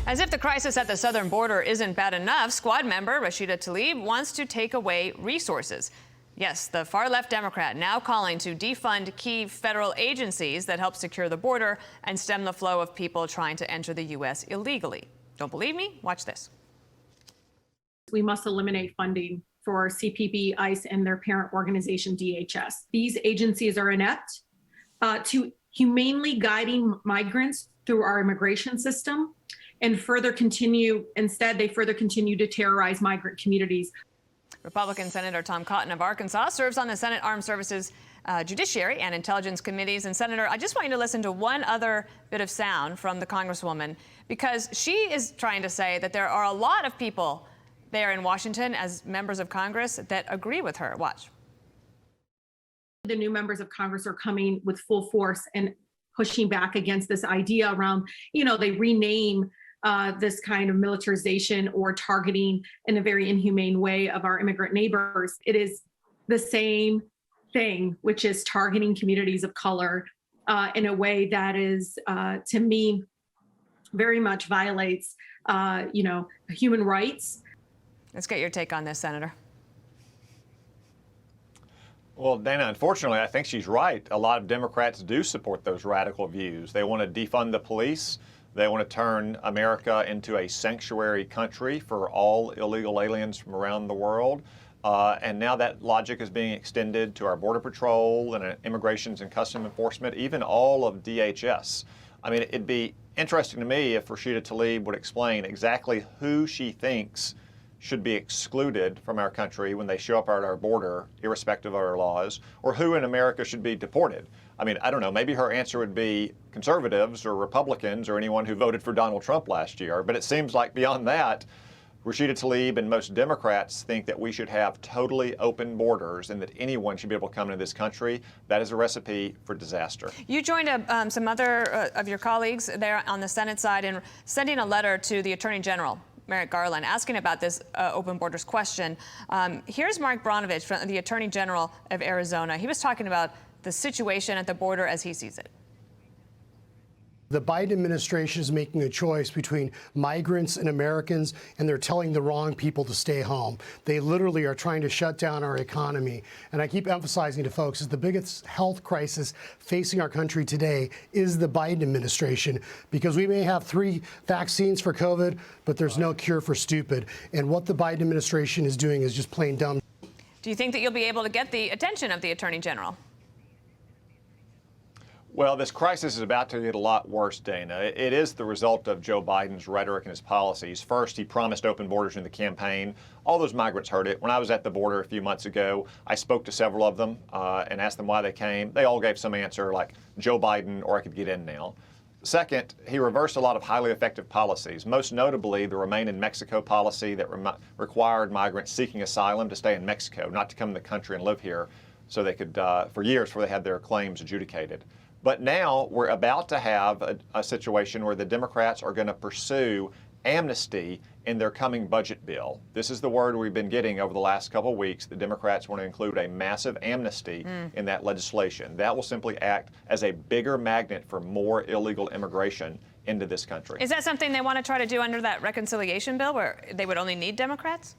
As if the crisis at the southern border isn't bad enough, Squad member Rashida Tlaib wants to take away resources. Yes, the far-left Democrat now calling to defund key federal agencies that help secure the border and stem the flow of people trying to enter the U.S. illegally. Don't believe me? Watch this. We must eliminate funding for CBP, ICE, and their parent organization, DHS. These agencies are inept to humanely guiding migrants through our immigration system, and instead they further continue to terrorize migrant communities. Republican Senator Tom Cotton of Arkansas serves on the Senate Armed Services Judiciary and Intelligence Committees. And Senator, I just want you to listen to one other bit of sound from the Congresswoman, because she is trying to say that there are a lot of people there in Washington as members of Congress that agree with her. Watch. The new members of Congress are coming with full force and pushing back against this idea around, they rename this kind of militarization or targeting in a very inhumane way of our immigrant neighbors. It is the same thing, which is targeting communities of color in a way that is, to me, very much violates, human rights. Let's get your take on this, Senator. Well, Dana, unfortunately, I think she's right. A lot of Democrats do support those radical views. They want to defund the police. They want to turn America into a sanctuary country for all illegal aliens from around the world. And now that logic is being extended to our Border Patrol and Immigrations and Customs Enforcement, even all of DHS. I mean, it'd be interesting to me if Rashida Tlaib would explain exactly who she thinks should be excluded from our country when they show up at our border, irrespective of our laws, or who in America should be deported. I mean, I don't know, maybe her answer would be conservatives or Republicans or anyone who voted for Donald Trump last year. But it seems like beyond that, Rashida Tlaib and most Democrats think that we should have totally open borders and that anyone should be able to come into this country. That is a recipe for disaster. You joined some other of your colleagues there on the Senate side in sending a letter to the Attorney General, Merrick Garland, asking about this open borders question. Here's Mark Bronovich, from the Attorney General of Arizona. He was talking about the situation at the border as he sees it. The Biden administration is making a choice between migrants and Americans, and they're telling the wrong people to stay home. They literally are trying to shut down our economy. And I keep emphasizing to folks that the biggest health crisis facing our country today is the Biden administration, because we may have 3 vaccines for COVID, but there's no cure for stupid. And what the Biden administration is doing is just plain dumb. Do you think that you'll be able to get the attention of the Attorney General? Well, this crisis is about to get a lot worse, Dana. It is the result of Joe Biden's rhetoric and his policies. First, he promised open borders in the campaign. All those migrants heard it. When I was at the border a few months ago, I spoke to several of them and asked them why they came. They all gave some answer like Joe Biden or I could get in now. Second, he reversed a lot of highly effective policies, most notably the Remain in Mexico policy that required migrants seeking asylum to stay in Mexico, not to come to the country and live here so they could, for years, before they had their claims adjudicated. But now we're about to have a situation where the Democrats are going to pursue amnesty in their coming budget bill. This is the word we've been getting over the last couple of weeks. The Democrats want to include a massive amnesty in that legislation. That will simply act as a bigger magnet for more illegal immigration into this country. Is that something they want to try to do under that reconciliation bill where they would only need Democrats?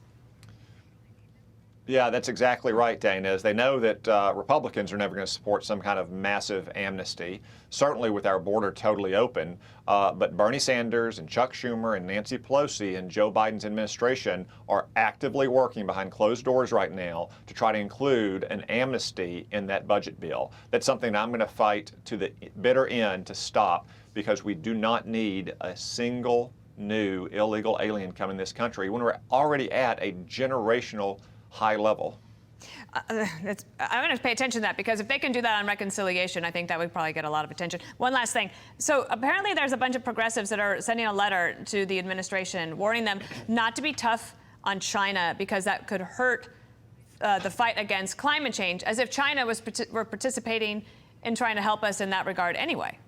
Yeah, that's exactly right, Dana. As they know that Republicans are never going to support some kind of massive amnesty, certainly with our border totally open. But Bernie Sanders and Chuck Schumer and Nancy Pelosi and Joe Biden's administration are actively working behind closed doors right now to try to include an amnesty in that budget bill. That's something I'm going to fight to the bitter end to stop, because we do not need a single new illegal alien coming in this country when we're already at a generational high level. I'm going to pay attention to that, because if they can do that on reconciliation, I think that would probably get a lot of attention. One last thing. So apparently there's a bunch of progressives that are sending a letter to the administration warning them not to be tough on China, because that could hurt the fight against climate change, as if China were participating in trying to help us in that regard anyway.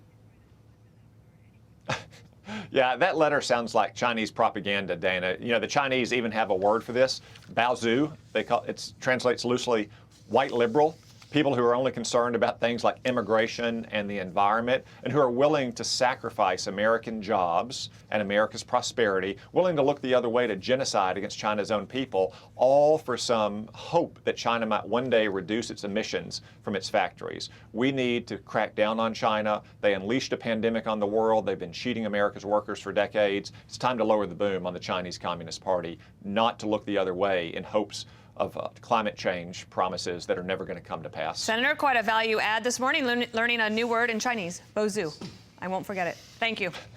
Yeah, that letter sounds like Chinese propaganda, Dana. You know, the Chinese even have a word for this, baozu. It translates loosely white liberal. people who are only concerned about things like immigration and the environment, and who are willing to sacrifice American jobs and America's prosperity, willing to look the other way to genocide against China's own people, all for some hope that China might one day reduce its emissions from its factories. We need to crack down on China. They unleashed a pandemic on the world. They've been cheating America's workers for decades. It's time to lower the boom on the Chinese Communist Party, not to look the other way in hopes of climate change promises that are never going to come to pass. Senator, quite a value add this morning, learning a new word in Chinese, bozu. I won't forget it. Thank you.